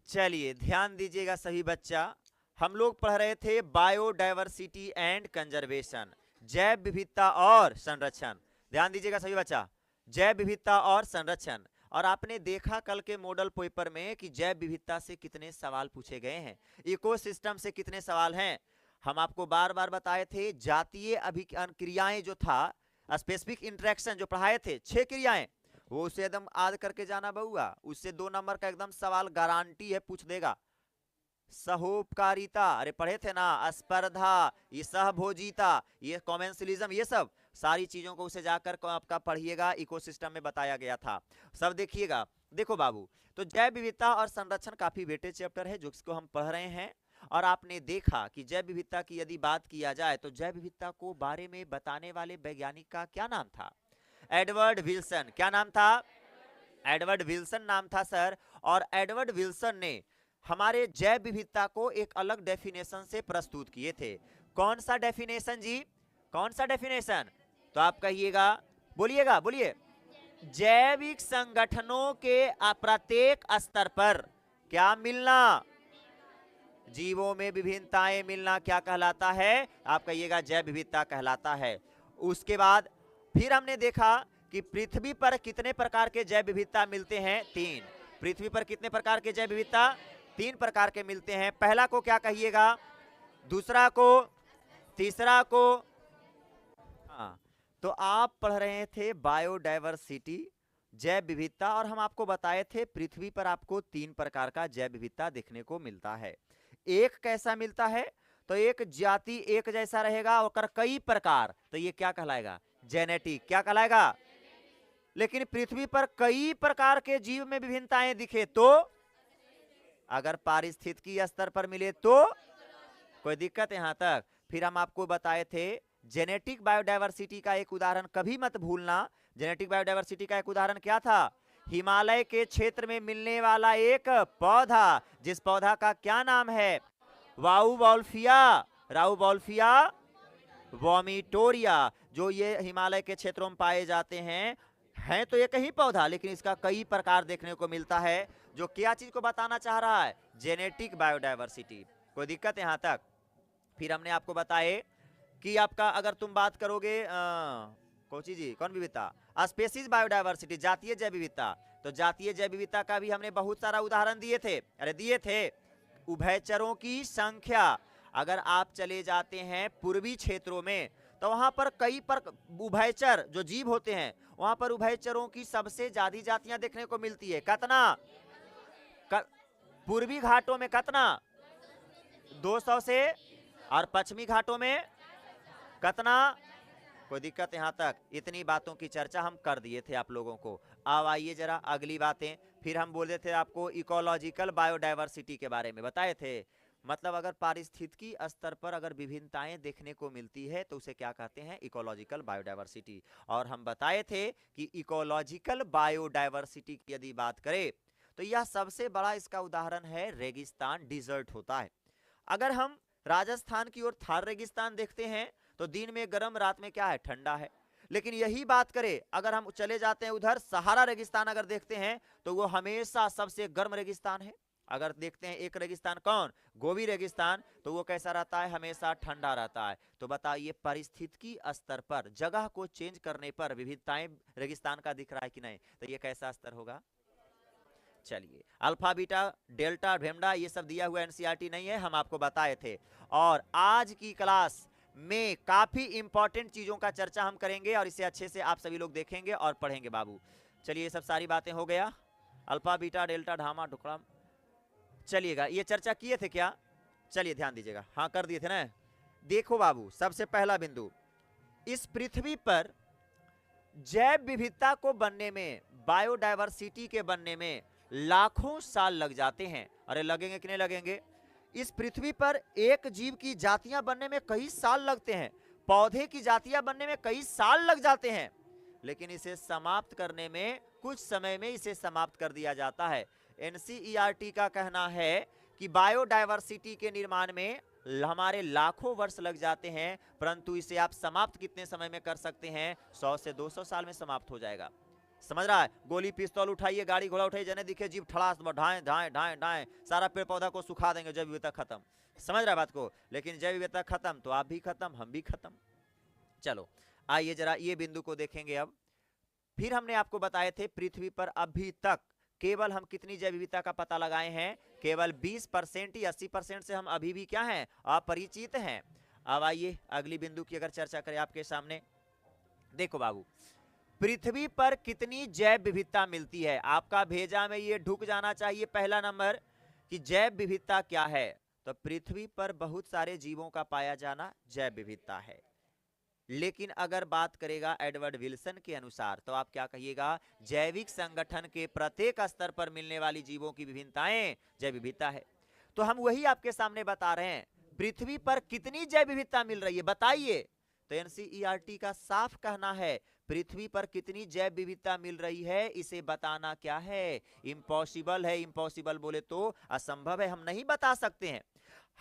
चलिए ध्यान दीजिएगा सभी बच्चा, हम लोग पढ़ रहे थे बायोडायवर्सिटी एंड कंजर्वेशन, जैव विविधता और संरक्षण। ध्यान दीजिएगा सभी बच्चा, जैव विविधता और संरक्षण। और आपने देखा कल के मॉडल पेपर में कि जैव विविधता से कितने सवाल पूछे गए हैं, इकोसिस्टम से कितने सवाल हैं। हम आपको बार बार बताए थे जातीय अभिक्रियाएं जो था, स्पेसिफिक इंटरेक्शन जो पढ़ाए थे 6 क्रियाएं, वो उसे एकदम याद करके जाना बउआ, उससे 2 नंबर का एकदम सवाल गारंटी है पूछ देगा। सहोपकारिता, अरे पढ़े थे ना, स्पर्धा, ये सहभोजिता, ये कॉमेंसलिज्म, ये सब सारी चीजों को उसे जाकर आपका पढ़िएगा, इकोसिस्टम में बताया गया था, सब देखिएगा। देखो बाबू, तो जैव विविधता और संरक्षण काफी वेटेज चैप्टर है जो इसको हम पढ़ रहे हैं। और आपने देखा कि जैव विविधता की यदि बात किया जाए तो जैव विविधता को बारे में बताने वाले वैज्ञानिक का क्या नाम था? Edward Wilson. क्या नाम था? एडवर्ड विल्सन नाम था सर। और एडवर्ड विल्सन ने हमारे जैव विविधता को एक अलग डेफिनेशन से प्रस्तुत किए थे। कौन सा डेफिनेशन जी? कौन सा डेफिनेशन? तो आप कहिएगा, बोलिएगा, बोलिए। जैविक संगठनों के प्रत्येक स्तर पर क्या मिलना? जीवों में विभिन्नताएं मिलना क्या कहलाता है? आप कहिएगा जैव विविधता कहलाता है। उसके बाद फिर हमने देखा कि पृथ्वी पर कितने प्रकार के जैव विविधता मिलते हैं? 3। पृथ्वी पर कितने प्रकार के जैव विविधता? 3 प्रकार के मिलते हैं। पहला को क्या कहिएगा, दूसरा को, तीसरा को। हाँ, तो आप पढ़ रहे थे बायोडायवर्सिटी, जैव विविधता, और हम आपको बताए थे पृथ्वी पर आपको 3 प्रकार का जैव विविधता देखने को मिलता है। एक कैसा मिलता है? तो एक जाति एक जैसा रहेगा और कई प्रकार, तो ये क्या कहलाएगा? जेनेटिक। क्या कहलाएगा? लेकिन पृथ्वी पर कई प्रकार के जीव में विभिन्नताएं दिखे तो, अगर पारिस्थितिकी स्तर पर मिले तो कोई दिक्कत यहां तक? फिर हम आपको बताए थे जेनेटिक बायोडायवर्सिटी का एक उदाहरण कभी मत भूलना। जेनेटिक बायोडायवर्सिटी का एक उदाहरण क्या था? हिमालय के क्षेत्र में मिलने वाला एक पौधा, जिस पौधा का क्या नाम है? वाउवॉल्फिया, राउवॉल्फिया वोमिटोरिया, जो ये हिमालय के क्षेत्रों में पाए जाते हैं तो एक ही पौधा, लेकिन इसका कई प्रकार देखने को मिलता है। जो क्या चीज को बताना चाह रहा है? Genetic biodiversity. कोई दिक्कत यहां तक? फिर हमने आपको बताए कि आपका अगर तुम बात करोगे कौन सी जी, कौन विविधता? स्पेसीज बायोडायवर्सिटी, जातीय जैव विविधता। तो जातीय जैव विविधता का भी हमने बहुत सारा उदाहरण दिए थे। अरे दिए थे। उभयचरों की संख्या, अगर आप चले जाते हैं पूर्वी क्षेत्रों में तो वहां पर कई उभयचर जो जीव होते हैं, वहां पर उभयचरों की सबसे ज्यादा जातियां देखने को मिलती है। कितना? पूर्वी घाटों में कितना? 200 से, और पश्चिमी घाटों में कितना? कोई दिक्कत यहां तक? इतनी बातों की चर्चा हम कर दिए थे आप लोगों को। अब आइए जरा अगली बातें। फिर हम बोले थे आपको इकोलॉजिकल बायोडायवर्सिटी के बारे में बताए थे। मतलब अगर पारिस्थितिकी स्तर पर अगर विभिन्नताएं देखने को मिलती है तो उसे क्या कहते हैं? Ecological biodiversity. और हम बताए थे कि इकोलॉजिकल बायोडायवर्सिटी की यदि बात करें तो यह सबसे बड़ा इसका उदाहरण है रेगिस्तान, डिजर्ट होता है। अगर हम राजस्थान की ओर थार रेगिस्तान देखते हैं तो दिन में गर्म, रात में क्या है? ठंडा है। लेकिन यही बात करें अगर हम चले जाते हैं उधर सहारा रेगिस्तान अगर देखते हैं तो वो हमेशा सबसे गर्म रेगिस्तान है। अगर देखते हैं एक रेगिस्तान, कौन? गोबी रेगिस्तान, तो वो कैसा रहता है? हमेशा ठंडा रहता है। तो बताइए पारिस्थितिकी स्तर पर जगह को चेंज करने पर विविधताएं रेगिस्तान का दिख रहा है कि नहीं? तो ये कैसा स्तर होगा? चलिए, अल्फा बीटा डेल्टा भेमडा ये सब दिया हुआ एनसीईआरटी नहीं है, हम आपको बताए थे। और आज की क्लास में काफी इंपॉर्टेंट चीजों का चर्चा हम करेंगे और इसे अच्छे से आप सभी लोग देखेंगे और पढ़ेंगे बाबू। चलिए, ये सब सारी बातें हो गया, अल्फा बीटा डेल्टा ढामा टुकड़ा। चलिएगा, ये चर्चा किए थे क्या? चलिए ध्यान दीजिएगा, हाँ कर दिए थे ना। देखो बाबू, सबसे पहला बिंदु, इस पृथ्वी पर जैव विविधता को बनने में, बायोडायवर्सिटी के बनने में लाखों साल लग जाते हैं। अरे लगेंगे कि नहीं लगेंगे? इस पृथ्वी पर एक जीव की जातियां बनने में कई साल लगते हैं, पौधे की जातियां बनने में कई साल लग जाते हैं, लेकिन इसे समाप्त करने में कुछ समय में इसे समाप्त कर दिया जाता है। एनसीईआरटी का कहना है कि बायोडायवर्सिटी के निर्माण में हमारे लाखों वर्ष लग जाते हैं, परंतु इसे आप समाप्त कितने समय में कर सकते हैं? 100 से 200 साल में समाप्त हो जाएगा। समझ रहा है, गोली पिस्तौल उठाइए, गाड़ी घोड़ा उठाइए, जने दिखे जीप ठड़ास ढाए ढाए ढाए ढाए, सारा पेड़ पौधा को सुखा देंगे, जैव विविधता खत्म। समझ रहा है बात को, लेकिन जैव विविधता खत्म तो आप भी खत्म, हम भी खत्म। चलो आइए जरा ये बिंदु को देखेंगे। अब फिर हमने आपको बताए थे पृथ्वी पर अभी तक केवल हम कितनी जैव विविधता का पता लगाए हैं, केवल 20% या 80% से हम अभी भी क्या हैं, अपरिचित हैं। अब आइए अगली बिंदु की अगर चर्चा करें आपके सामने। देखो बाबू, पृथ्वी पर कितनी जैव विविधता मिलती है, आपका भेजा में ये ढुक जाना चाहिए पहला नंबर कि जैव विविधता क्या है। तो पृथ्वी पर बहुत सारे जीवों का पाया जाना जैव विविधता है, लेकिन अगर बात करेगा एडवर्ड विल्सन के अनुसार तो आप क्या कहिएगा, जैविक संगठन के प्रत्येक स्तर पर मिलने वाली जीवों की विभिन्नताएं जैव विविधता है। तो हम वही आपके सामने बता रहे हैं, पृथ्वी पर कितनी जैव विविधता मिल रही है बताइए। तो एनसीईआरटी का साफ कहना है, पृथ्वी पर कितनी जैव विविधता मिल रही है इसे बताना क्या है, इम्पॉसिबल है। इम्पॉसिबल बोले तो असंभव है, हम नहीं बता सकते हैं।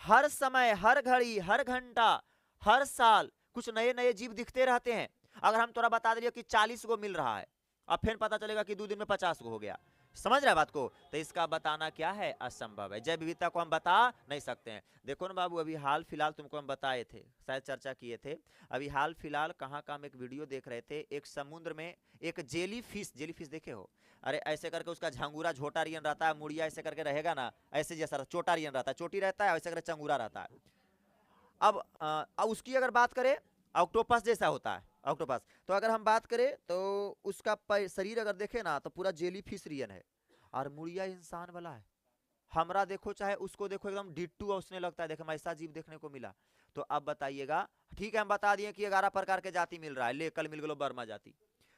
हर समय, हर घड़ी, हर घंटा, हर साल कुछ नए नए जीव दिखते रहते हैं। अगर हम थोड़ा बता दिए कि 40 को मिल रहा है, अब फिर पता चलेगा कि 2 दिन में 50 को हो गया। समझ रहे बात को, तो इसका बताना क्या है, असंभव है। जैव विविधता को हम बता नहीं सकते हैं। देखो ना बाबू, अभी हाल फिलहाल तुमको हम बताए थे, शायद चर्चा किए थे, अभी हाल फिलहाल कहाँ का हम एक वीडियो देख रहे थे, एक समुद्र में एक जेली फिश देखे हो, अरे ऐसे करके उसका झंगूरा झोटा रियन रहता है, मुड़िया ऐसे करके रहेगा ना, ऐसे जैसा चोटा रियन रहता है, चोटी रहता है, ऐसे करके चंगूरा रहता है। अब उसकी अगर बात करें, ऑक्टोपस जैसा होता है ऑक्टोपस, तो अगर हम बात करें तो उसका शरीर अगर देखे ना तो पूरा जेली फिश रियन है, और मुड़िया इंसान वाला है। हमरा देखो चाहे उसको देखो, एकदम डिट्टू उसने लगता है, देखो ऐसा जीव देखने को मिला। तो अब बताइएगा, ठीक है हम बता दिए कि 11 प्रकार के जाति मिल रहा है, ले कल मिल गलो बर्मा जाति।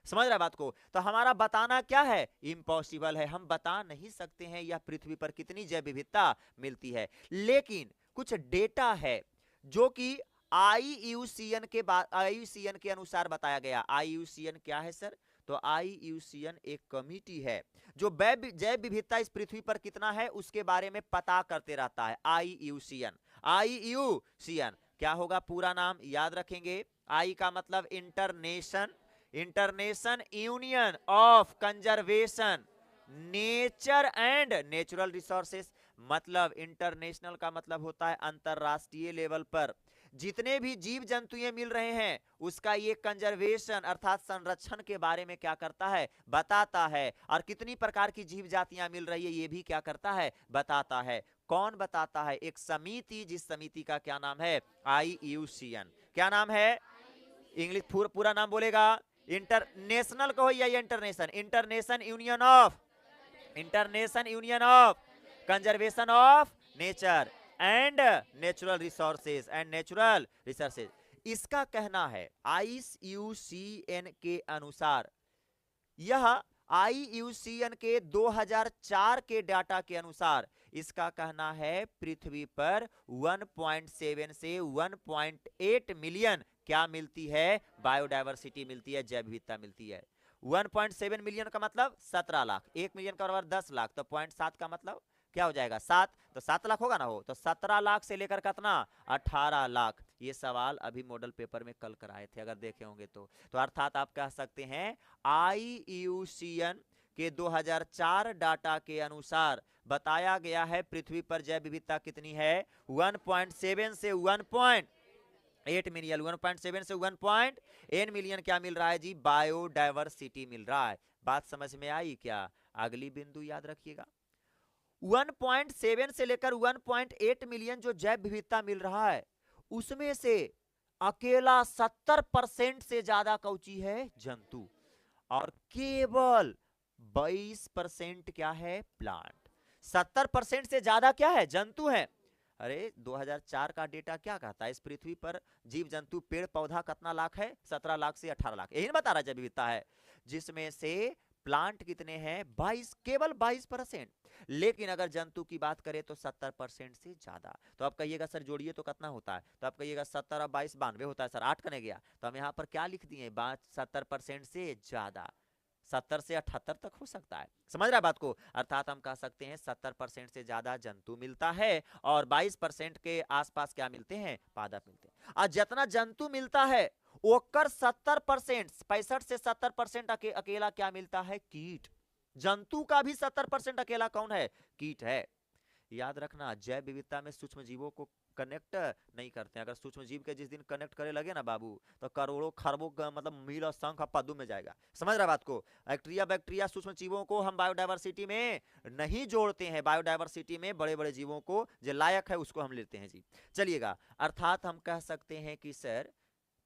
समझ रहा है बात को, तो हमारा बताना क्या है, इम्पॉसिबल है, हम बता नहीं सकते हैं यह पृथ्वी पर कितनी जैव विविधता मिलती है। लेकिन कुछ डेटा है जो कि आईयूसीएन के अनुसार बताया गया। आईयूसीएन क्या है सर, तो आईयूसीएन एक कमिटी है जो जैव विविधता इस पृथ्वी पर कितना है उसके बारे में पता करते रहता है। आईयूसीएन, आईयूसीएन क्या होगा पूरा नाम याद रखेंगे। आई का मतलब internation union of conservation nature and natural resources, मतलब इंटरनेशनल का मतलब होता है अंतरराष्ट्रीय लेवल पर जितने भी जीव जंतु मिल रहे हैं उसका ये कंजर्वेशन अर्थात संरक्षण के बारे में क्या करता है, बताता है। और कितनी प्रकार की जीव जातियां मिल रही है ये भी क्या करता है, बताता है। कौन बताता है, एक समिति, जिस समिति का क्या नाम है, आईयूसीएन। क्या नाम है, इंग्लिश पूरा नाम बोलेगा, इंटरनेशनल कहो या internation, internation union of conservation of nature and natural resources. इसका कहना है आईयूसीएन के अनुसार, यह आईयूसीएन के 2004 के डाटा के अनुसार इसका कहना है पृथ्वी पर 1.7 से 1.8 मिलियन क्या मिलती है, बायोडायवर्सिटी मिलती है, जैव विविधता मिलती है। 1.7 मिलियन का मतलब 17 लाख, 1 मिलियन का बराबर 10 लाख, तो 0.7 का मतलब क्या हो जाएगा 7, तो 7 लाख होगा ना, हो तो 17 लाख से लेकर कितना 18 लाख। ये सवाल अभी मॉडल पेपर में कल कराए थे अगर देखे होंगे तो अर्थात आप कह सकते हैं आईयूसीएन के 2004 डाटा के अनुसार बताया गया है पृथ्वी पर जैव विविधता कितनी है, 1.7 से 1.8 मिलियन, 1.7 से 1.8 मिलियन क्या मिल रहा है जी, बायोडायवर्सिटी मिल रहा है। बात समझ में आई क्या, अगली बिंदु याद रखिएगा, 1.7 से लेकर 1.8 मिलियन जो जैव विविधता मिल रहा है उसमें से अकेला 70% से ज्यादा कौची है, जंतु, और केवल 22% क्या है, प्लांट। 70% से ज्यादा क्या है, जंतु है। अरे 2004 का डेटा क्या कहता है, इस पृथ्वी पर जीव जंतु पेड़ पौधा कितना लाख है, 17 लाख से 18 लाख, यही बता रहा जैव विविधता है, जिसमें से प्लांट कितने हैं, 22, केवल 22%। लेकिन अगर जंतु की बात करें तो 70% से ज्यादा। तो आप कहिएगा सर जोड़िए तो कितना होता है, तो आप कहिएगा 70 और 22 92 होता है सर, 8 करने गया, तो हम यहाँ पर क्या लिख दिए, 70% से ज्यादा, 70 से 78 तक हो सकता है। समझ रहा है बात को, अर्थात हम कह सकते हैं 70% से ज्यादा जंतु मिलता है और 22% के आसपास क्या मिलते हैं, पादप मिलते हैं। और जितना जंतु मिलता है ओकर 70%, 65 से 70% अकेला क्या मिलता है? कीट। जंतु का भी 70% अकेला कौन है? कीट है। याद रखना, जैव विविधता में सूक्ष्म जीवों को कनेक्ट नहीं करते हैं। अगर सूक्ष्म जीव के जिस दिन कनेक्ट करे लगे ना बाबू, तो करोड़ों खरबों मतलब मील और शंख पद्दू में जाएगा। समझ रहा बात को? बैक्टीरिया बैक्टीरिया सूक्ष्म जीवों को हम बायोडायवर्सिटी में नहीं जोड़ते हैं। बायोडायवर्सिटी में बड़े बड़े जीवों को जो लायक है उसको हम लेते हैं जी। चलिएगा, अर्थात हम कह सकते हैं कि सर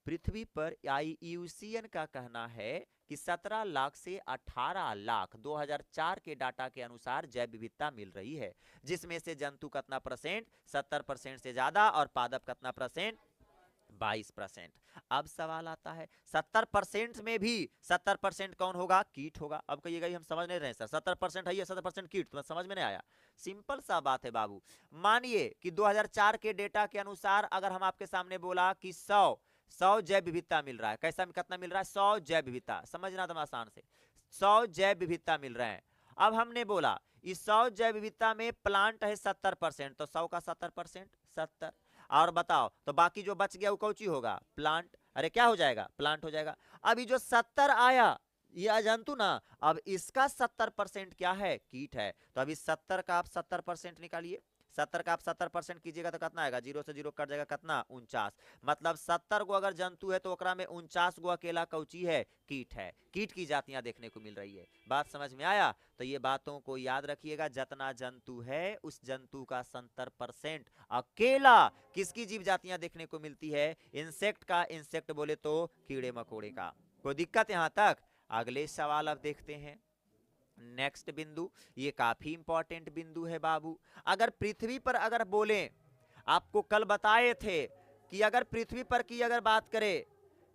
पृथ्वी पर IUCN का कहना है कि 17 लाख से 18 लाख 2004 के डाटा के अनुसार जैव विविधता मिल रही है, जिसमें से जंतु कितना परसेंट? 70% से ज्यादा, और पादप कितना परसेंट? 22%। अब सवाल आता है 70% में भी 70% कौन होगा? कीट होगा। अब कहिएगा हम समझ नहीं रहे सर, 70% है या 70% कीट, तो समझ में नहीं आया। सिंपल सा बात है बाबू। मानिए कि 2004 के डेटा के अनुसार अगर हम आपके सामने बोला कि 100 जैव विविधता मिल रहा है, कैसा कितना मिल रहा है? 100 जैव विविधता। समझना तुम आसान से, 100 जैव विविधता मिल रहे हैं। अब हमने बोला इस 100 जैव विविधता में प्लांट है 70%, तो 100 का 70% 70, और बताओ तो बाकी जो बच गया वो कौची होगा? प्लांट। अरे क्या हो जाएगा? प्लांट हो जाएगा। अभी जो 70 आया ये अजंतु ना, अब इसका 70% क्या है? कीट है। तो अभी 70 का आप 70% निकालिए, 70 का आप 70% कीजिएगा तो कितना आएगा? 0 से 0 कट जाएगा, कितना? 49। मतलब 70 गो अगर जंतु है तो ओकरा में 49 गो अकेला कौची है? कीट है। कीट की जातियां देखने को मिल रही है। बात समझ में आया? तो ये बातों को याद रखिएगा, जितना जंतु है उस जंतु का 70% अकेला किसकी जीव जातियां देखने को मिलती है? इंसेक्ट का। इंसेक्ट बोले तो कीड़े मकोड़े का। कोई दिक्कत यहां तक? अगले सवाल अब देखते हैं। नेक्स्ट बिंदु, ये काफी इंपॉर्टेंट बिंदु है बाबू। अगर पृथ्वी पर अगर बोले, आपको कल बताए थे कि अगर पृथ्वी पर की अगर बात करें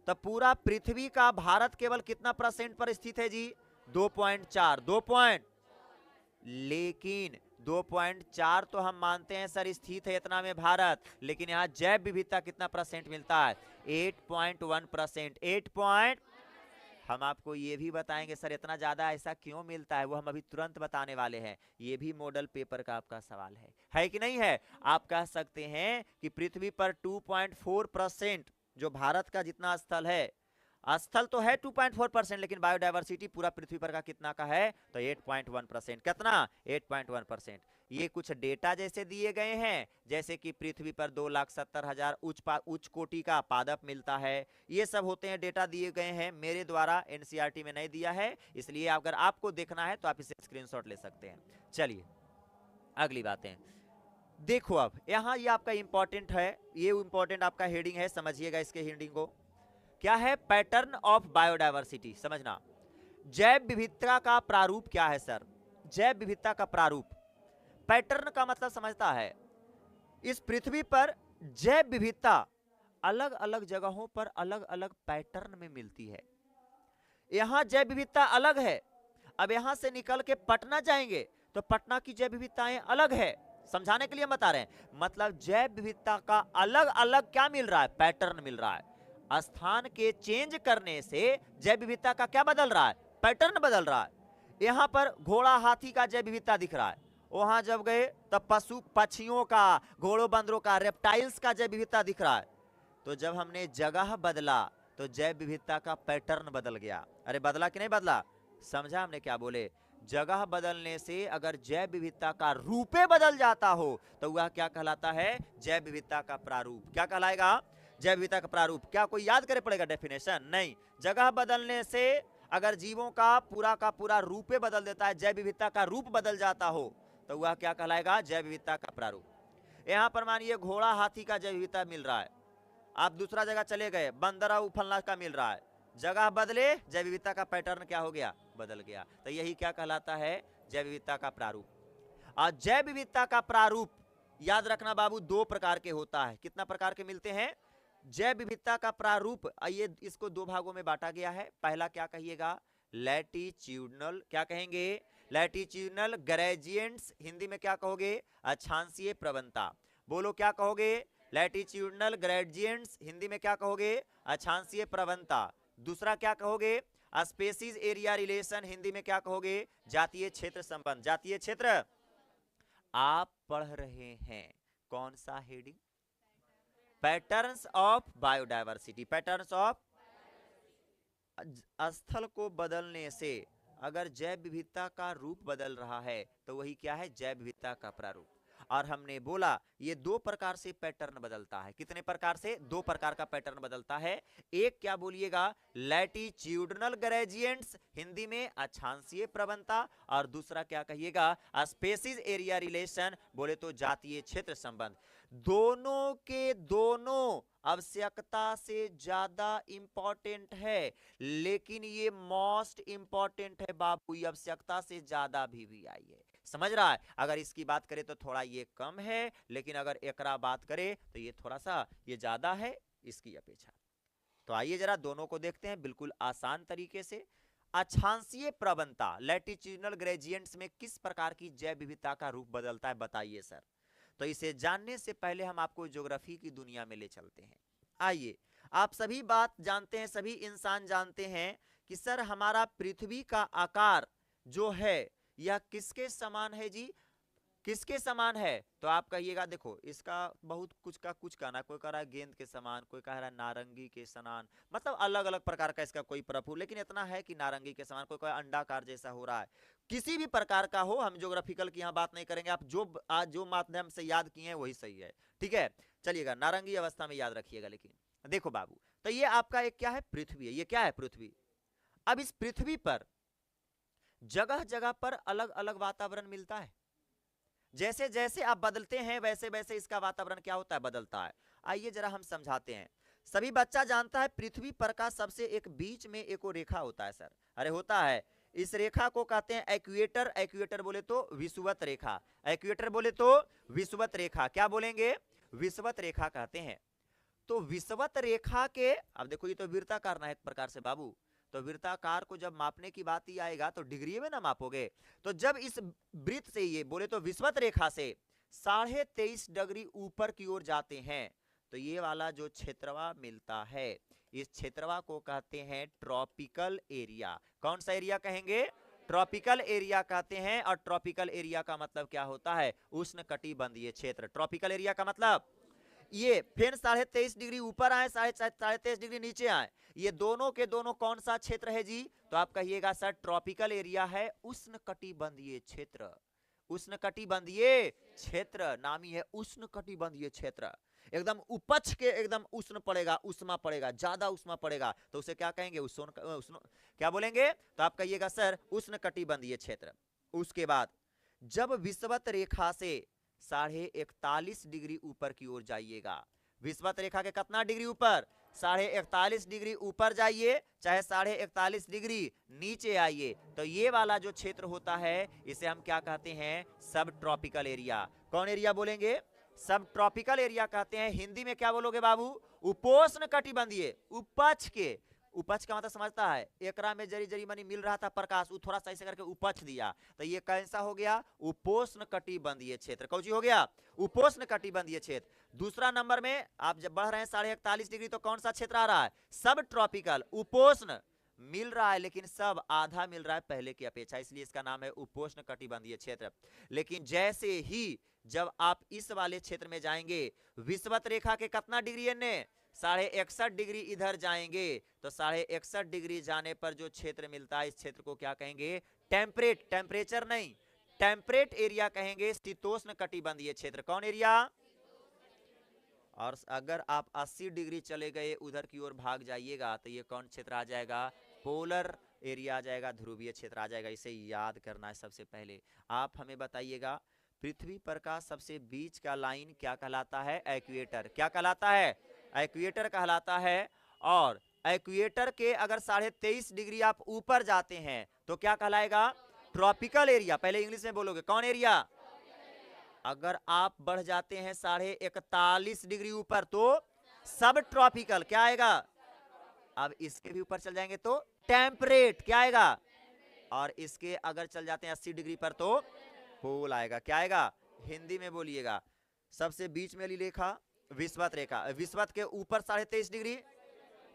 तो पूरा पृथ्वी का भारत केवल कितना % पर स्थित है जी? 2.4। 2 पॉइंट, लेकिन 2.4 तो हम मानते हैं सर स्थित है इतना में भारत, लेकिन यहाँ जैव विविधता कितना % मिलता है? 8.1%। 8 हम आपको ये भी बताएंगे सर इतना ज्यादा ऐसा क्यों मिलता है, वो हम अभी तुरंत बताने वाले हैं। ये भी मॉडल पेपर का आपका सवाल है कि नहीं है? आप कह सकते हैं कि पृथ्वी पर 2.4% जो भारत का जितना स्थल है, स्थल तो है 2.4%, लेकिन बायोडायवर्सिटी पूरा पृथ्वी पर का कितना का है? तो 8.1%। कितना? 8.1%। ये कुछ डेटा जैसे दिए गए हैं, जैसे कि पृथ्वी पर 2,70,000 उच्च कोटि का पादप मिलता है। ये सब होते हैं, डेटा दिए गए हैं मेरे द्वारा, NCERT में नहीं दिया है, इसलिए अगर आपको देखना है तो आप इसे स्क्रीनशॉट ले सकते हैं। चलिए अगली बातें देखो। अब यहाँ ये आपका इंपॉर्टेंट है, ये इंपॉर्टेंट आपका हेडिंग है, समझिएगा इसके हेडिंग को। क्या है? Pattern of biodiversity. समझना, जैव विविधता का प्रारूप क्या है सर? जैव विविधता का प्रारूप, पैटर्न का मतलब समझता है, इस पृथ्वी पर जैव विविधता अलग अलग जगहों पर अलग अलग पैटर्न में मिलती है। यहां जैव विविधता अलग है। अब यहां से निकल के पटना जाएंगे तो पटना की जैव विविधताएं अलग है। समझाने के लिए बता रहे हैं, मतलब जैव विविधता का अलग अलग क्या मिल रहा है? पैटर्न मिल रहा है। स्थान के चेंज करने से जैव विविधता का क्या बदल रहा है? पैटर्न बदल रहा है। यहां पर घोड़ा हाथी का जैव विविधता दिख रहा है, वहां जब गए तब पशु पक्षियों का, घोड़ों बंदरों का, रेप्टाइल्स का जैव विविधता दिख रहा है। तो जब हमने जगह बदला तो जैव विविधता का पैटर्न बदल गया। अरे बदला कि नहीं बदला? समझा हमने क्या बोले? जगह बदलने से अगर जैव विविधता का रूपे बदल जाता हो तो वह क्या कहलाता है? जैव विविधता का प्रारूप। क्या कहलाएगा? जैव विविधता का प्रारूप। क्या कोई याद करे पड़ेगा डेफिनेशन? नहीं। जगह बदलने से अगर जीवों का पूरा रूपे बदल देता है, जैव विविधता का रूप बदल जाता हो, तो वह क्या कहलाएगा? जैव विविधता का प्रारूप। यहां पर मानिए घोड़ा हाथी का जैव विविधता मिल रहा है, आप दूसरा जगह चले गए, बंदर और फलना का मिल रहा है, जगह बदले जैव विविधता का पैटर्न क्या हो गया? बदल गया। तो यही क्या कहलाता है? जैव विविधता का प्रारूप। और जैव विविधता का प्रारूप याद रखना बाबू 2 प्रकार के होता है। कितना प्रकार के मिलते हैं? जैव विविधता का प्रारूप, ये इसको 2 भागों में बांटा गया है। पहला क्या कहिएगा? लैटिट्यूडनल। क्या कहेंगे? Latitudinal gradients. हिंदी में क्या कहोगे? अक्षांशीय प्रवणता। बोलो क्या कहोगे? Latitudinal gradients. हिंदी में क्या कहोगे? अक्षांशीय प्रवणता। दूसरा क्या कहोगे? Species area relation. हिंदी में क्या कहोगे? जातीय क्षेत्र संबंध। जातीय क्षेत्र। आप पढ़ रहे हैं कौन सा heading? Patterns of biodiversity. Patterns of स्थल को बदलने से अगर जैव विविधता का रूप बदल रहा है तो वही क्या है, जैव विविधता का प्रारूप। और हमने बोला ये दो प्रकार से पैटर्न बदलता है। कितने प्रकार से? दो प्रकार का पैटर्न बदलता है। एक क्या बोलिएगा, लैटिट्यूडनल ग्रेडियंट्स, हिंदी में अक्षांशीय प्रवणता, और दूसरा क्या कहिएगा, स्पेसिस एरिया रिलेशन, बोले तो जातीय क्षेत्र संबंध। दोनों के दोनों आवश्यकता से ज्यादा इंपॉर्टेंट है, लेकिन ये मोस्ट इंपॉर्टेंट है बाबू, ये आवश्यकता से ज्यादा भी आई है। समझ रहा है? अगर इसकी बात करें तो थोड़ा ये कम है, लेकिन अगर एकरा बात करें तो ये थोड़ा सा ये ज्यादा है इसकी अपेक्षा। तो आइए जरा दोनों को देखते हैं बिल्कुल आसान तरीके से। अक्षांशीय प्रवणता, लैटिट्यूडनल ग्रेडियंट्स में किस प्रकार की जैव विविधता का रूप बदलता है बताइए सर। तो इसे जानने से पहले हम आपको ज्योग्राफी की दुनिया में ले चलते हैं। आइए, आप सभी बात जानते हैं, सभी इंसान जानते हैं कि सर हमारा पृथ्वी का आकार जो है यह किसके समान है जी, किसके समान है? तो आप कहिएगा, देखो इसका बहुत कुछ का कुछ कहना, कोई कह रहा है गेंद के समान, कोई कह रहा है नारंगी के समान, मतलब अलग अलग प्रकार का इसका कोई प्रभु, लेकिन इतना है कि नारंगी के समान, कोई कह अंडाकार जैसा हो रहा है। किसी भी प्रकार का हो, हम ज्योग्राफिकल की यहाँ बात नहीं करेंगे, आप जो आज जो माध्यम से याद किए हैं वही सही है, ठीक है। चलिएगा, नारंगी अवस्था में याद रखिएगा। लेकिन देखो बाबू, तो ये आपका एक क्या है, पृथ्वी है। ये क्या है, पृथ्वी। अब इस पृथ्वी पर जगह जगह पर अलग अलग वातावरण मिलता है। जैसे जैसे आप बदलते हैं वैसे वैसे इसका वातावरण क्या होता है, बदलता है। आइए जरा हम समझाते हैं। सभी बच्चा जानता है पृथ्वी पर का सबसे एक बीच में एक रेखा होता है सर, अरे होता है। इस रेखा को कहते हैं एक्वेटर। एक्वेटर बोले तो विषुवत रेखा, एक्वेटर बोले तो विषुवत रेखा, क्या बोलेंगे, विषुवत रेखा कहते हैं। तो विषुवत रेखा के, अब देखो ये तो वृत्ताकार ना एक प्रकार से बाबू, तो वृत्ताकार को जब मापने की बात ही आएगा तो डिग्री में ना मापोगे। तो जब इस वृत्त से, ये बोले तो विषुवत रेखा से 23.5 डिग्री ऊपर की ओर जाते हैं, तो ये वाला जो क्षेत्रवा मिलता है, इस क्षेत्रवा को कहते हैं ट्रॉपिकल एरिया। कौन सा एरिया कहेंगे, ट्रॉपिकल एरिया कहते हैं। और ट्रॉपिकल एरिया का मतलब क्या होता है, उष्णकटिबंधीय क्षेत्र। ट्रॉपिकल एरिया का मतलब ये फिर 23.5 डिग्री ऊपर आए, 23.5 डिग्री नीचे आए, ये दोनों के दोनों कौन सा क्षेत्र है जी, तो आप कहिएगा सर ट्रॉपिकल एरिया है, उष्णकटिबंधीय क्षेत्र। उष्णकटिबंधीय क्षेत्र नामी है, उष्णकटिबंधीय क्षेत्र। एकदम उपज के एकदम उष्ण पड़ेगा, उष्मा पड़ेगा, ज्यादा उष्मा पड़ेगा, तो उसे क्या कहेंगे, उष्ण क्या बोलेंगे, तो आप कहिएगा सर उष्णकटिबंधीय क्षेत्र। उसके बाद जब विषुवत रेखा से 41.5 डिग्री ऊपर की ओर जाइएगा, विषुवत रेखा के कितना डिग्री ऊपर, 41.5 डिग्री ऊपर जाइए, चाहे 41.5 डिग्री नीचे आइए, तो ये वाला जो क्षेत्र होता है इसे हम क्या कहते हैं, सब ट्रॉपिकल एरिया। कौन एरिया बोलेंगे, सब ट्रॉपिकल एरिया कहते हैं। हिंदी में क्या बोलोगे बाबू, उपोष्ण कटिबंधीय। उपज के, उपज का मतलब समझता है, एकरा में जरी जरी मनी मिल रहा था प्रकाश, वो थोड़ा सा ऐसे करके उपज दिया, तो ये कैसा हो गया, उपोष्ण कटिबंधीय क्षेत्र। कौन सी हो गया, उपोष्ण कटिबंधीय क्षेत्र। दूसरा नंबर में आप जब बढ़ रहे हैं 41.5 डिग्री, तो कौन सा क्षेत्र आ रहा है, सब ट्रॉपिकल। उपोष्ण मिल रहा है, लेकिन सब आधा मिल रहा है पहले की अपेक्षा, इसलिए इसका नाम है उपोष्ण कटिबंधीय क्षेत्र। लेकिन जैसे ही जब आप इस वाले क्षेत्र में जाएंगे, विषुवत रेखा के कितना डिग्री ने, 61.5 डिग्री इधर जाएंगे, तो 61.5 डिग्री जाने पर जो क्षेत्र मिलता है, इस क्षेत्र को क्या कहेंगे, टेम्परेट, टेम्परेचर नहीं, टेम्परेट एरिया कहेंगे, शीतोष्ण कटिबंधीय क्षेत्र। कौन एरिया, और अगर आप 80 डिग्री चले गए उधर की ओर भाग जाइएगा, तो ये कौन क्षेत्र आ जाएगा, पोलर एरिया आ जाएगा, ध्रुवीय क्षेत्र आ जाएगा। इसे याद करना है। सबसे पहले आप हमें बताइएगा, पृथ्वी पर का सबसे बीच का लाइन क्या कहलाता है, एक्वेटर। क्या कहलाता है, एक्वेटर कहलाता है। और एक्वेटर के अगर 23.5 डिग्री आप ऊपर जाते हैं तो क्या कहलाएगा, ट्रॉपिकल एरिया। पहले इंग्लिश में बोलोगे, कौन एरिया, अगर आप बढ़ जाते हैं 41.5 डिग्री ऊपर तो सब ट्रॉपिकल। क्या आएगा, अब इसके भी ऊपर चल जाएंगे तो टेम्परेट। क्या आएगा, और इसके अगर चल जाते हैं 80 डिग्री पर तो पोल आएगा। क्या आएगा, हिंदी में बोलिएगा, सबसे बीच में वाली रेखा विषुवत रेखा, विषुवत के ऊपर 23.5 डिग्री,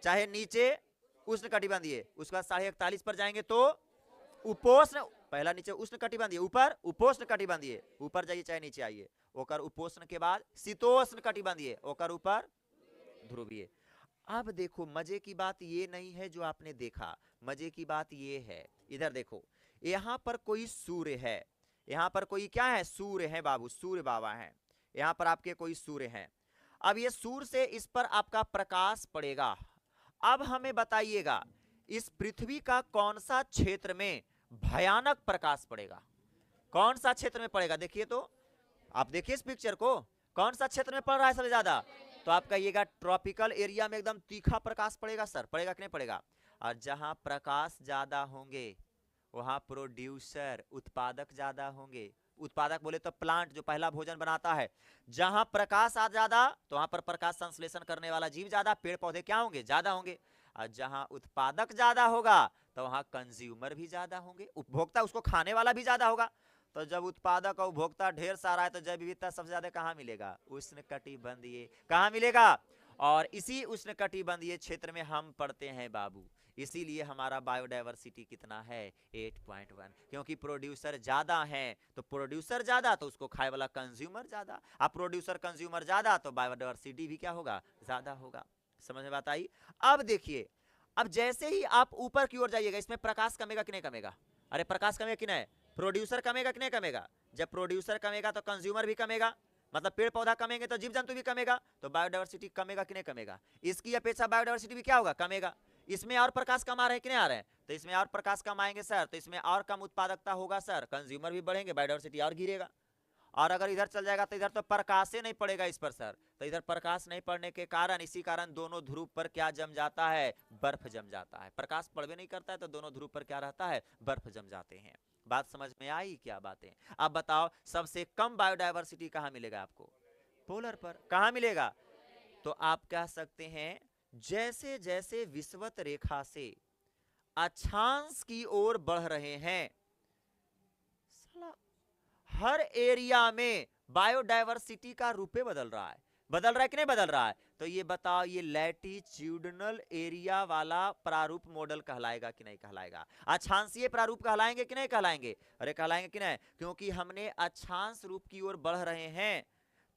चाहे नीचे उष्ण कटिबंधीय, उसके बाद 41.5 पर जाएंगे तो उपोष्ण, पहला नीचे उष्ण कटिबंधीय, ऊपर उपोष्ण कटिबंधीय, ऊपर जाइए चाहे नीचे आइए, ओकर उपोष्ण के बाद शीतोष्ण कटिबंधीय, ओकर ऊपर ध्रुवीय। अब देखो मजे की बात ये नहीं है जो आपने देखा, मजे की बात ये है, इधर देखो, यहाँ पर कोई सूर्य है, यहाँ पर कोई क्या है, सूर्य है बाबू, सूर्य बाबा है, यहाँ पर आपके कोई सूर्य है। अब ये सूर्य से इस पर आपका प्रकाश पड़ेगा। अब हमें बताइएगा इस पृथ्वी का कौन सा क्षेत्र में भयानक प्रकाश पड़ेगा, कौन सा क्षेत्र में पड़ेगा, देखिए तो, आप देखिए इस पिक्चर को, कौन सा क्षेत्र में पड़ रहा है सबसे ज्यादा, तो आप कहिएगा ट्रॉपिकल एरिया में एकदम तीखा प्रकाश पड़ेगा सर, पड़ेगा कि नहीं पड़ेगा। और जहां प्रकाश ज्यादा होंगे वहां प्रोड्यूसर उत्पादक ज्यादा होंगे, उत्पादक बोले तो प्लांट जो पहला भोजन बनाता है, जहां प्रकाश आ ज्यादा तो वहां पर प्रकाश संश्लेषण करने वाला जीव ज्यादा, पेड़ पौधे क्या होंगे, ज्यादा होंगे। और जहां उत्पादक ज्यादा होगा तो वहां कंज्यूमर भी ज्यादा होंगे, उपभोक्ता उसको खाने वाला भी ज्यादा होगा। तो जब उत्पादक और उपभोक्ता ढेर सारा है तो जैव विविधता सबसे ज्यादा कहाँ मिलेगा, उष्णकटिबंधीय, कहाँ मिलेगा, और इसी उष्णकटिबंधीय क्षेत्र में हम पढ़ते हैं बाबू, इसीलिए हमारा बायोडायवर्सिटी कितना है 8.1, क्योंकि प्रोड्यूसर ज्यादा हैं, तो प्रोड्यूसर ज्यादा तो उसको खाए वाला कंज्यूमर ज्यादा, अब प्रोड्यूसर कंज्यूमर ज्यादा तो बायोडायवर्सिटी भी क्या होगा, ज्यादा होगा। समझ में बात आई। अब देखिए, अब जैसे ही आप ऊपर की ओर जाइएगा इसमें प्रकाश कमेगा कि नहीं कमेगा, अरे प्रकाश कमेगा कि नहीं, प्रोड्यूसर कमेगा कि नहीं कमेगा, जब प्रोड्यूसर कमेगा तो कंज्यूमर भी कमेगा, मतलब पेड़ पौधा कमेंगे तो जीव जंतु भी कमेगा, तो बायोडायवर्सिटी कमेगा कि नहीं कमेगा, इसकी अपेक्षा बायोडायवर्सिटी भी क्या होगा, कमेगा। इसमें और प्रकाश कम आ रहे हैं कि नहीं आ रहे हैं, तो इसमें और प्रकाश कम आएंगे सर तो इसमें और कम उत्पादकता होगा सर, कंज्यूमर भी बढ़ेंगे, बायोडायवर्सिटी और गिरेगा। और अगर इधर चल जाएगा तो इधर तो प्रकाश ही नहीं पड़ेगा इस पर सर, तो इधर प्रकाश नहीं पड़ने के कारण, इसी कारण दोनों ध्रुव पर क्या जम जाता है, बर्फ जम जाता है, प्रकाश पड़वे नहीं करता है तो दोनों ध्रुव पर क्या रहता है, बर्फ जम जाते हैं। बात समझ में आई क्या बातें। अब बताओ सबसे कम बायोडायवर्सिटी कहां मिलेगा आपको, पोलर पर, कहां मिलेगा, तो आप कह सकते हैं जैसे जैसे विषुवत रेखा से अक्षांश की ओर बढ़ रहे हैं, हर एरिया में बायोडायवर्सिटी का रूपे बदल रहा है, बदल रहा है कि नहीं बदल रहा है, तो ये बताओ ये लैटिट्यूडनल एरिया वाला प्रारूप मॉडल कहलाएगा कि नहीं कहलाएगा, अक्षांशीय प्रारूप कहलाएंगे कि नहीं कहलाएंगे, अरे कहलाएंगे कि नहीं, क्योंकि हमने अक्षांश रूप की ओर बढ़ रहे हैं,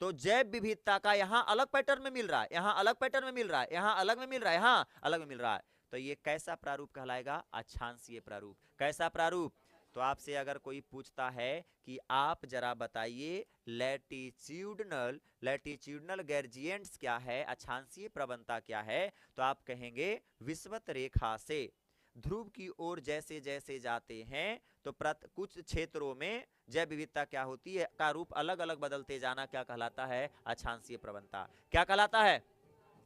तो जैव विविधता का यहां अलग पैटर्न में मिल रहा है, यहां अलग पैटर्न में मिल रहा है, यहां अलग में मिल रहा है, यहां अलग में मिल रहा है, तो ये कैसा प्रारूप कहलाएगा, अक्षांशीय प्रारूप। कैसा प्रारूप, तो आपसे अगर कोई पूछता है कि आप जरा बताइए लैटिट्यूडनल लैटिट्यूडनल ग्रेडिएंट्स क्या है, अक्षांशीय प्रवणता क्या है, तो आप कहेंगे विषुवत रेखा से ध्रुव की ओर जैसे जैसे जाते हैं तो कुछ क्षेत्रों में जैव विविधता क्या होती है का रूप अलग अलग बदलते जाना क्या कहलाता है, अक्षांशीय प्रवणता। क्या कहलाता है,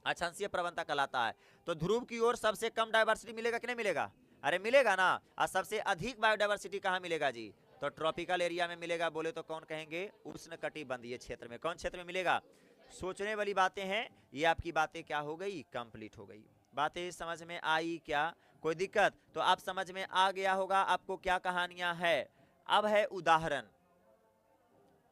अक्षांशीय प्रवणता कहलाता है। तो ध्रुव की ओर सबसे कम डायवर्सिटी मिलेगा कि नहीं मिलेगा, अरे मिलेगा ना, और सबसे अधिक बायोडायवर्सिटी कहाँ मिलेगा जी, तो ट्रॉपिकल एरिया में मिलेगा, बोले तो कौन कहेंगे, उष्णकटिबंधीय क्षेत्र में। कौन क्षेत्र में मिलेगा, सोचने वाली बातें हैं ये, आपकी बातें क्या हो गई, कंप्लीट हो गई। बातें समझ में आई क्या, कोई दिक्कत, तो आप समझ में आ गया होगा आपको क्या कहानियां है। अब है उदाहरण,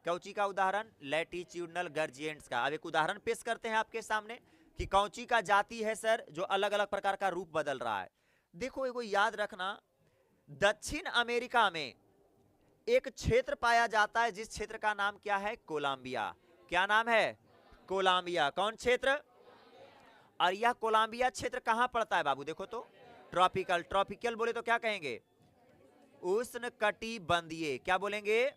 कौची का उदाहरण, लैटिट्यूडनल ग्रेडिएंट्स का। अब एक उदाहरण पेश करते हैं आपके सामने कि कौची का जाति है सर जो अलग अलग प्रकार का रूप बदल रहा है। देखो एगो याद रखना, दक्षिण अमेरिका में एक क्षेत्र पाया जाता है जिस क्षेत्र का नाम क्या है, कोलंबिया। क्या नाम है, कोलंबिया। कौन क्षेत्र, और यह कोलंबिया क्षेत्र कहां पड़ता है बाबू, देखो तो ट्रॉपिकल, ट्रॉपिकल बोले तो क्या कहेंगे, उष्णकटिबंधीय, क्या बोलेंगे,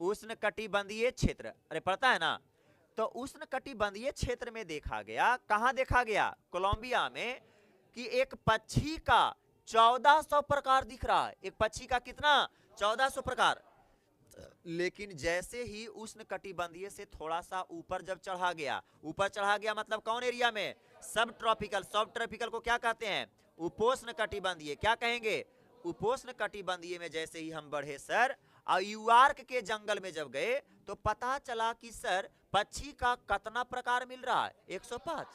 उष्णकटिबंधीय क्षेत्र, अरे पड़ता है ना। तो उष्णकटिबंधीय क्षेत्र में देखा गया, कहां देखा गया, कोलंबिया में, कि एक पक्षी का 1400 प्रकार दिख रहा है, एक पक्षी का कितना, 1400 प्रकार। लेकिन जैसे ही उष्णकटिबंधीय से थोड़ा सा ऊपर जब चढ़ा गया, ऊपर चढ़ा गया मतलब कौन एरिया में, सब ट्रॉपिकल, सब ट्रॉपिकल को क्या कहते हैं, उपोष्णकटिबंधीय, क्या कहेंगे, उपोष्णकटिबंधीय में जैसे ही हम बढ़े सर, न्यूयॉर्क के जंगल में जब गए तो पता चला कि सर पक्षी का कितना प्रकार मिल रहा है, 105,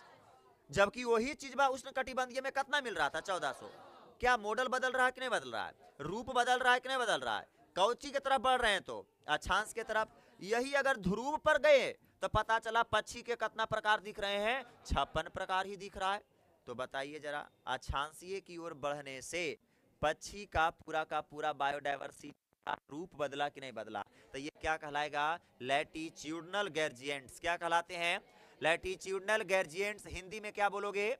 जबकि वही चीज बा उष्णकटिबंधीय में कितना मिल रहा था, 1400। क्या मॉडल बदल रहा है कि नहीं बदल रहा है, रूप बदल रहा है कि नहीं बदल रहा है, कौची की तरफ बढ़ रहे हैं, तो अक्षांश के तरफ। यही अगर ध्रुव पर गए तो पता चला पक्षी के कितना प्रकार दिख रहे हैं, 56 प्रकार ही दिख रहा है। तो बताइए जरा, अक्षांशीय की ओर बढ़ने से पक्षी का पूरा बायोडायवर्सिटी रूप बदला कि नहीं बदला, तो ये क्या कहलाएगा, लैटिट्यूडनल ग्रेडियंट्स। क्या कहलाते हैं, लैटिट्यूडनल ग्रेडियंट्स। हिंदी में क्या बोलोगे,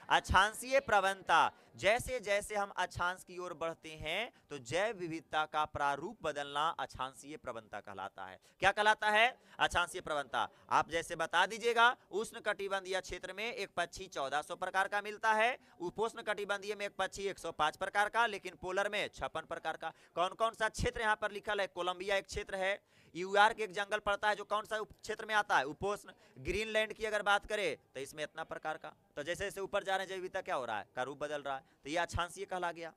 अक्षांशीय प्रवणता। जैसे जैसे हम अक्षांश की ओर बढ़ते हैं तो जैव विविधता का प्रारूप बदलना अक्षांशीय प्रवणता कहलाता है। क्या कहलाता है, अक्षांशीय प्रवणता। आप जैसे बता दीजिएगा, उष्ण कटिबंधीय क्षेत्र में एक पक्षी 1400 प्रकार का मिलता है, उपोष्ण कटिबंधीय में एक पक्षी 105 प्रकार का, लेकिन पोलर में 56 प्रकार का। कौन कौन सा क्षेत्र यहाँ पर लिखल है, कोलंबिया एक क्षेत्र है, यूआर के एक जंगल पड़ता है जो कौन सा क्षेत्र में आता है, उपोष्ण। ग्रीनलैंड की अगर बात करें तो इसमें इतना प्रकार का। तो जैसे जैसे ऊपर जा रहे हैं जैव विविधता क्या हो रहा है, का रूप बदल रहा है, तो ये अक्षांशीय कहला गया।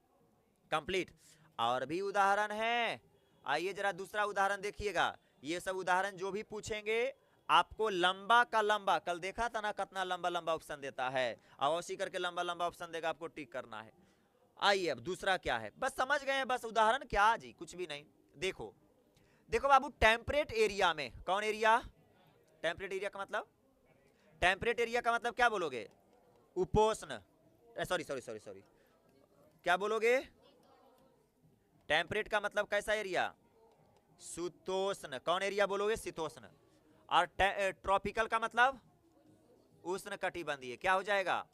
कंप्लीट। और भी उदाहरण है, आइए जरा दूसरा उदाहरण देखिएगा। ये सब उदाहरण जो भी पूछेंगे आपको लंबा का लंबा, कल देखा था ना कितना लंबा लंबा ऑप्शन देता है, अवश्य करके लंबा लंबा ऑप्शन देगा, आपको टिक करना है। आइए अब दूसरा क्या है, बस समझ गए हैं, बस उदाहरण क्या जी, कुछ भी नहीं। देखो देखो बाबू, टेम्परेट एरिया में, कौन एरिया, टेम्परेट एरिया का मतलब, टेम्परेट एरिया का मतलब क्या बोलोगे, उपोष्ण, सॉरी सॉरी सॉरी सॉरी, क्या बोलोगे, टेम्परेट का मतलब कैसा एरिया, शीतोष्ण। कौन एरिया बोलोगे, शीतोष्ण। और ट्रॉपिकल का मतलब उष्ण कटिबंधीय, क्या हो जाएगा,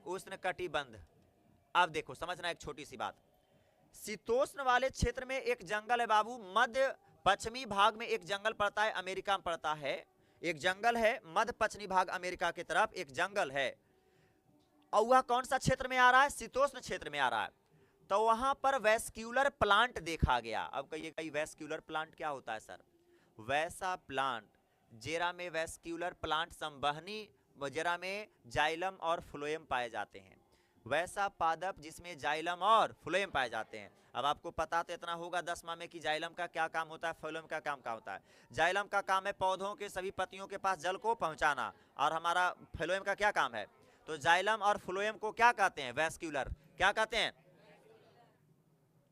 उष्ण कटिबंध। अब देखो समझना एक छोटी सी बात, शीतोष्ण वाले क्षेत्र में एक जंगल है बाबू, मध्य पश्चिमी भाग में एक जंगल पड़ता है, अमेरिका में पड़ता है, एक जंगल है मध्य पश्चिमी भाग अमेरिका की तरफ एक जंगल है, और वह कौन सा क्षेत्र में आ रहा है, शीतोष्ण क्षेत्र में आ रहा है। तो वहां पर वैस्क्यूलर प्लांट देखा गया। अब कहिए वैस्क्यूलर प्लांट क्या होता है सर, वैसा प्लांट, जेरा में वैस्क्यूलर प्लांट संवहनी, जेरा में जाइलम और फ्लोएम पाए जाते हैं, वैसा पादप जिसमें जाइलम और फ्लोएम पाए जाते हैं। अब आपको पता तो इतना होगा 10वां में कि जाइलम का क्या काम होता है, फ्लोएम का काम क्या होता है। जाइलम का काम है पौधों के सभी पत्तियों के पास जल को पहुंचाना, और हमारा फ्लोएम का क्या काम है, तो जाइलम और फ्लोएम को क्या कहते हैं, वैस्क्यूलर, क्या कहते हैं।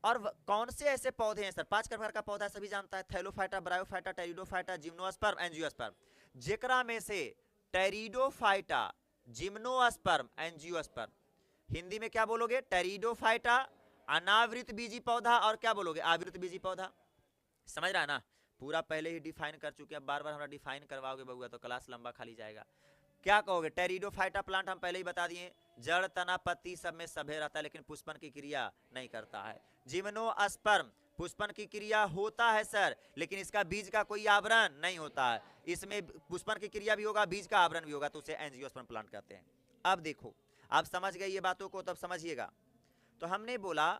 और कौन से ऐसे पौधे हैं सर, 5 प्रकार का पौधा सभी जानता है, Thallophyta, bryophyta, pteridophyta, gymnosperm, angiosperm. जेकरा में से टेरिडोफाइटा, जिम्नोस्पर्म, एंजियोस्पर्म, हिंदी में क्या बोलोगे, टेरिडोफाइटा, अनावृत बीजी पौधा, और क्या बोलोगे, आवृत बीजी पौधा। समझ रहा है ना, पूरा पहले ही डिफाइन कर चुके हैं, बार बार हमरा डिफाइन करवाओगे बउआ तो क्लास लंबा खाली जाएगा। क्या कहोगे, टेरिडोफाइटा प्लांट हम पहले ही बता दिए, जड़ तना पत्ती सब में सभे रहता है, लेकिन पुष्पन की क्रिया नहीं करता है। जिम्नोस्पर्म, पुष्पन की क्रिया होता है सर, लेकिन इसका बीज का कोई आवरण नहीं होता है, इसमें पुष्पन की क्रिया भी होगा, बीज का आवरण भी होगा, तो उसे एंजियोस्पर्म प्लांट कहते हैं। अब देखो, आप समझ गए ये बातों को, तब समझिएगा। तो हमने बोला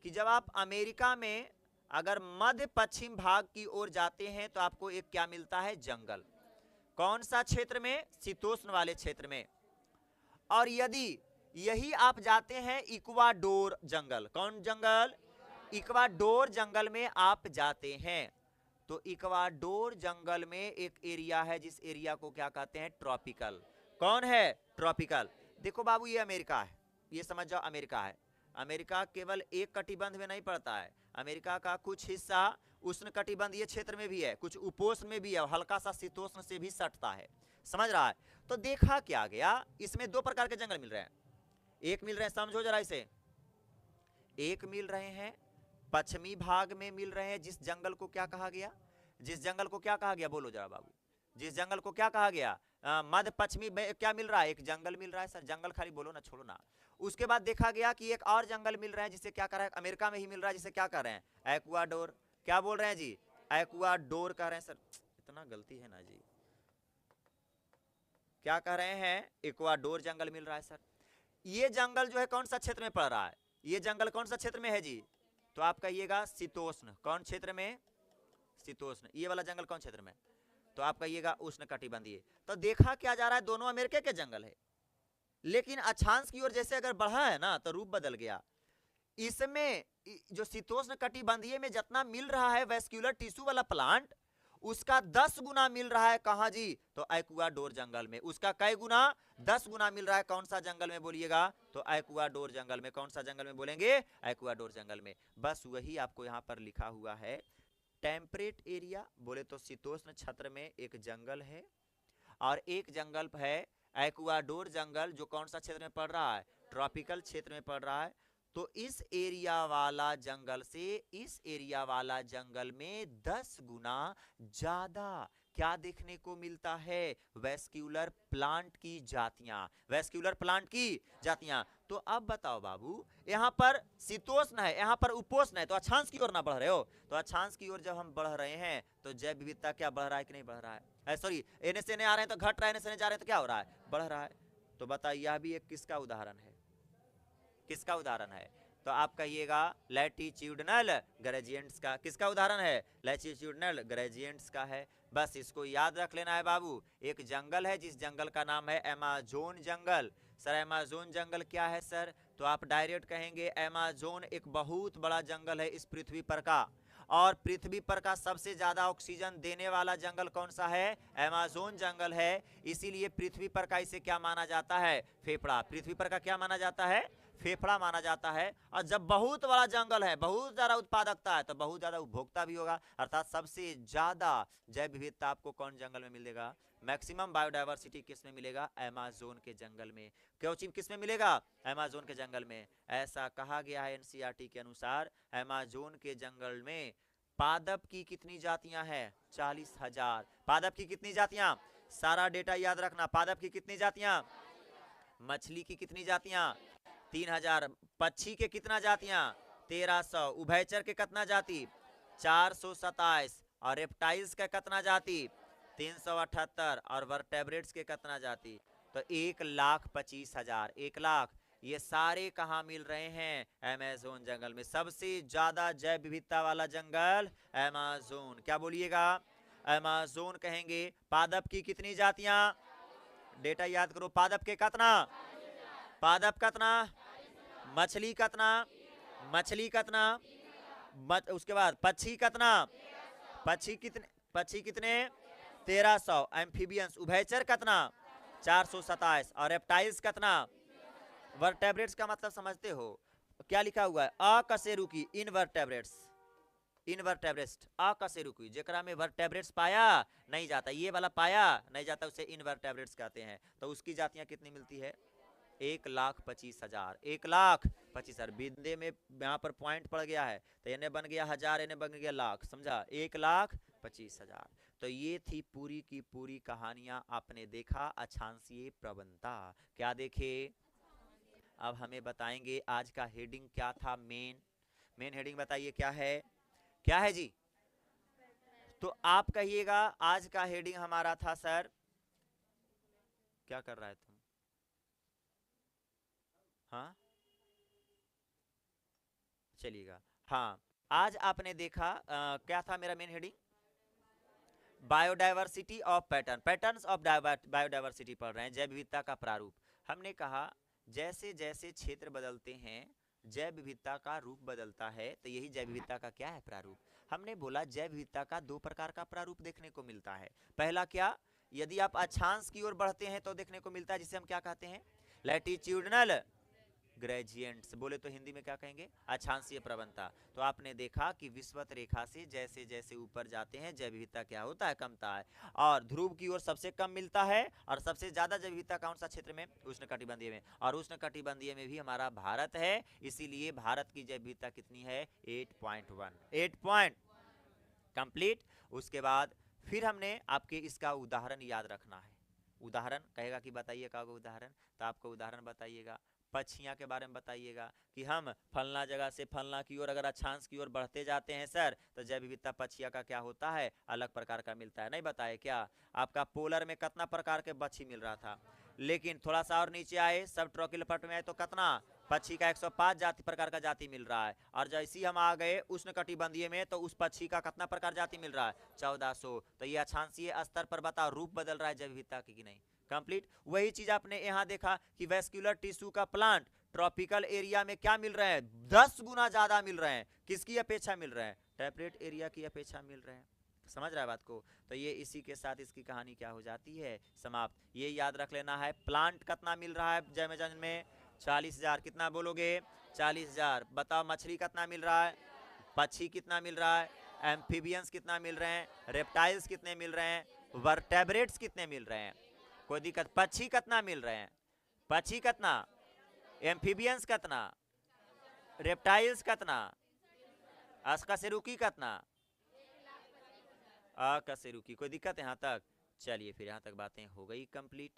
कि जब आप अमेरिका में अगर मध्य पश्चिम भाग की ओर जाते हैं तो आपको एक क्या मिलता है, जंगल। कौन सा क्षेत्र में, शीतोष्ण वाले क्षेत्र में। और यदि यही आप जाते हैं इक्वाडोर जंगल, कौन जंगल, इक्वाडोर जंगल में आप जाते हैं, तो इक्वाडोर जंगल में एक एरिया है जिस एरिया को क्या कहते हैं, ट्रॉपिकल। कौन है, ट्रॉपिकल। देखो बाबू ये अमेरिका है, ये समझ जाओ अमेरिका है। अमेरिका केवल एक कटिबंध में नहीं पड़ता है, अमेरिका का कुछ हिस्सा उष्ण कटिबंधीय क्षेत्र में भी है, कुछ उपोष्ण में भी है, हल्का सा शीतोष्ण से भी सटता है। समझ रहा है। तो देखा क्या गया, इसमें 2 प्रकार के जंगल मिल रहे हैं, एक मिल रहे हैं, समझो जरा इसे, एक मिल रहे हैं पश्चिमी भाग में मिल रहे हैं, जिस जंगल को क्या कहा गया, जिस जंगल को क्या कहा गया, बोलो जरा बाबू, जिस जंगल को क्या कहा गया, मध्य पश्चिमी में क्या मिल रहा है, एक जंगल मिल रहा है सर, जंगल खाली बोलो ना, छोड़ो ना। उसके बाद देखा गया कि एक और जंगल मिल रहा है जिसे क्या कर रहा है, अमेरिका में ही मिल रहा है, जिसे क्या कर रहे हैं, एक्वाडोर। क्या बोल रहे हैं जी, एक्वाडोर कह रहे हैं सर, इतना गलती है ना जी, क्या कह रहे हैं, इक्वाडोर जंगल मिल रहा है सर। ये जंगल जो है कौन सा क्षेत्र में पड़ रहा है, ये जंगल कौन सा क्षेत्र में है जी, तो आप कहिएगा शीतोष्ण। कौन क्षेत्र में, शीतोष्ण। ये वाला जंगल कौन क्षेत्र में, तो आप कहिएगा उष्ण कटिबंधीय। तो देखा क्या जा रहा है, दोनों अमेरिका के जंगल है, लेकिन अक्षांश की ओर जैसे अगर बढ़ा है ना तो रूप बदल गया। इसमें जो शीतोष्ण कटिबंधीय में जितना मिल रहा है वैस्क्यूलर टिश्यू वाला प्लांट, उसका 10 गुना मिल रहा है कहां जी, तो एक्वाडोर जंगल में। उसका कई गुना, 10 गुना मिल रहा है। कौन सा जंगल में बोलिएगा, तो एक्वाडोर जंगल में। कौन सा जंगल में बोलेंगे, एक्वाडोर जंगल में। बस वही आपको यहां पर लिखा हुआ है। टेम्परेट एरिया बोले तो शीतोष्ण क्षेत्र में एक जंगल है, और एक जंगल है एक्वाडोर जंगल, जो कौन सा क्षेत्र में पड़ रहा है, ट्रॉपिकल क्षेत्र में पड़ रहा है। तो इस एरिया वाला जंगल से इस एरिया वाला जंगल में 10 गुना ज्यादा क्या देखने को मिलता है? वेस्क्यूलर प्लांट की जातियां, वेस्क्यूलर प्लांट की जातियां। तो अब बताओ बाबू, यहां पर शीतोष्ण है, यहां पर उपोष्ण है, तो अक्षांश की ओर ना बढ़ रहे हो? तो अक्षांश की ओर जब हम बढ़ रहे हैं तो जैव विविधता क्या बढ़ रहा है कि नहीं बढ़ रहा है? सॉरी, एने से आ रहे हैं तो घट रहा है, एने से जा रहे हैं तो क्या हो रहा है? बढ़ रहा है। तो बताइए, यह भी एक किसका उदाहरण है? किसका उदाहरण है? तो आप कहिएगा लैटिट्यूडनल ग्रेडियंट्स का। किसका उदाहरण है? लैटिट्यूडनल ग्रेडियंट्स का है। बस इसको याद रख लेना है बाबू। एक जंगल है जिस जंगल का नाम है अमेज़न जंगल। सर अमेज़न जंगल क्या है सर? तो आप डायरेक्ट कहेंगे अमेज़न एक बहुत बड़ा जंगल है इस पृथ्वी पर का। और पृथ्वी पर का सबसे ज्यादा ऑक्सीजन देने वाला जंगल कौन सा है? अमेज़न जंगल है। इसीलिए पृथ्वी पर का इसे क्या माना जाता है? फेफड़ा। पृथ्वी पर का क्या माना जाता है? फेफड़ा माना जाता है। और जब बहुत बड़ा जंगल है, बहुत ज्यादा उत्पादकता है, तो बहुत ज्यादा उपभोक्ता भी होगा। अर्थात सबसे ज्यादा जैव विविधता आपको कौन जंगल में मिलेगा? मैक्सिमम बायोडायवर्सिटी किस में मिलेगा? अमेज़न के जंगल में। क्यों किस में मिलेगा? अमेज़न के जंगल में। ऐसा कहा गया है एनसीईआरटी के अनुसार, अमेज़न के जंगल में पादप की कितनी जातियां हैं? 40,000। पादप की कितनी जातियां? सारा डेटा याद रखना। पादप की कितनी जातियां? मछली की कितनी जातियां? 3,000। पक्षी के कितना जातियां? 1,300। उभयचर के कितना जाति? 427। और रेप्टाइल्स का कितना जाति? 378। और वर्टेब्रेट्स के कितना जाति? तो 1,25,000। 1 लाख। ये सारे कहाँ मिल रहे हैं? अमेज़न जंगल में। सबसे ज्यादा जैव विविधता वाला जंगल अमेज़न। क्या बोलिएगा? अमेज़न कहेंगे। पादप की कितनी जातियां? डेटा याद करो। पादप के कितना? पादप कितना? मछली कितना? मछली कितना? उसके बाद पक्षी कितना? पक्षी कितने? पक्षी कितने? 1,300। एम्फीबियंस उभयचर कितना? 427। और रेप्टाइल्स कितना? वर्टेब्रेट्स का मतलब समझते हो? क्या लिखा हुआ है? अकशेरुकी इनवर्टेब्रेट्स। इनवर्टेब्रेट्स अकशेरुकी, जेकरा में वर्टेब्रेट्स पाया नहीं जाता, ये वाला पाया नहीं जाता, उसे इनवर्टेब्रेट्स कहते हैं। तो उसकी जातियां कितनी मिलती है? 1,25,000। 1,25,000। बिंदे में यहाँ पर पॉइंट पड़ गया है, तो इन्हें बन गया 1000, इन्हें बन गया लाख। समझा? 1,25,000। तो ये थी पूरी की पूरी कहानियां। आपने देखा अक्षांशीय प्रवणता। क्या देखे? अब हमें बताएंगे आज का हेडिंग क्या था। मेन हेडिंग बताइए क्या है? क्या है जी? तो आप कहिएगा आज का हेडिंग हमारा था सर, क्या कर रहा है तुम? हाँ चलिएगा। हाँ, आज आपने देखा क्या था मेरा main heading? Biodiversity of pattern, patterns of biodiversity पढ़ रहे हैं, जैव विविधता का प्रारूप। हमने कहा जैसे जैसे क्षेत्र बदलते हैं जैव विविधता का रूप बदलता है, तो यही जैव विविधता का क्या है? प्रारूप। हमने बोला जैव विविधता का 2 प्रकार का प्रारूप देखने को मिलता है। पहला क्या? यदि आप अक्षांश की ओर बढ़ते हैं तो देखने को मिलता है, जिसे हम क्या कहते हैं? Latitudinal gradients. बोले तो हिंदी में क्या कहेंगे? अक्षांशीय प्रवणता। तो आपने देखा कि विषुवत रेखा से जैसे जैसे ऊपर जाते हैं जैव विविधता क्या होता है? कमता है। और ध्रुव की ओर सबसे कम मिलता है, और सबसे ज्यादा जैव विविधता कौन सा क्षेत्र में? उष्णकटिबंधीय में। और उष्णकटिबंधीय में भी हमारा भारत है, इसीलिए भारत की जैव विविधता कितनी है? 8.1। 8 पॉइंट कंप्लीट। उसके बाद फिर हमने आपके इसका उदाहरण याद रखना है। उदाहरण कहेगा कि बताइए का उदाहरण, तो आपको उदाहरण बताइएगा। पक्षियां के बारे में बताइएगा कि हम फलना जगह से फलना की ओर अगर अक्षांश की ओर बढ़ते जाते हैं सर, तो जैव विविधता पक्षियां का क्या होता है? अलग प्रकार का मिलता है। नहीं बताए क्या? आपका पोलर में कितना प्रकार के पक्षी मिल रहा था, लेकिन थोड़ा सा और नीचे आए, सब ट्रॉकिल पट में आए तो कितना? पक्षी का 105 जाति प्रकार का जाति मिल रहा है। और जैसे ही हम आ गए उष्णकटिबंधीय में, तो उस पक्षी का कितना प्रकार जाति मिल रहा है? 1400। तो ये अक्षांशीय स्तर पर बताओ रूप बदल रहा है जैव विविधता की कि नहीं? कंप्लीट। वही चीज आपने यहाँ देखा कि वेस्क्यूलर टिश्यू का प्लांट ट्रॉपिकल एरिया में क्या मिल रहे हैं? 10 गुना ज्यादा मिल रहे हैं। किसकी अपेक्षा मिल रहे हैं? टेम्परेट एरिया की अपेक्षा मिल रहे हैं। समझ रहा है बात को? तो ये इसी के साथ इसकी कहानी क्या हो जाती है? समाप्त। ये याद रख लेना है। प्लांट कितना मिल रहा है अमेज़न में? 40,000। कितना बोलोगे? 40,000। बताओ मछली कितना मिल रहा है? पक्षी कितना मिल रहा है? एम्फीबियंस कितना मिल रहे हैं? रेप्टाइल्स कितने मिल रहे हैं? वर्टेब्रेट्स कितने मिल रहे हैं? कोई दिक्कत? पक्षी कितना मिल रहे हैं? पक्षी कितना? एम्फीबियंस कितना? रेप्टाइल्स कितना, अस्कशेरुकी कितना, अकशेरुकी। कोई दिक्कत यहाँ तक? चलिए फिर यहाँ तक बातें हो गई कंप्लीट।